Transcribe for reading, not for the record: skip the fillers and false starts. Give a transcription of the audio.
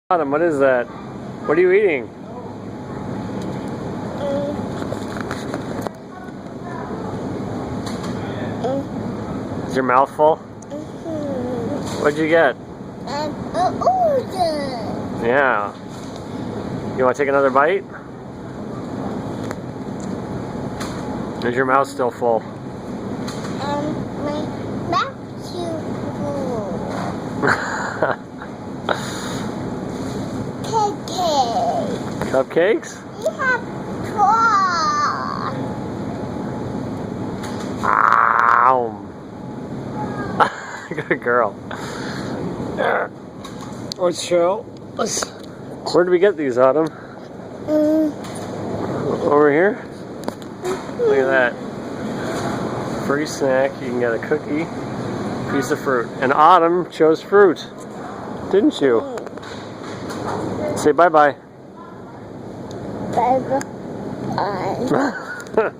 Autumn, what is that? What are you eating? Is your mouth full? What'd you get? Yeah. You want to take another bite? Is your mouth still full? My mouth's too full. Cupcake. Cupcakes? We have four. Ow. Good girl. Let's show. Where did we get these, Autumn? Over here? Look at that. Free snack. You can get a cookie, piece of fruit. And Autumn chose fruit. Didn't you? Say bye-bye. Bye-bye.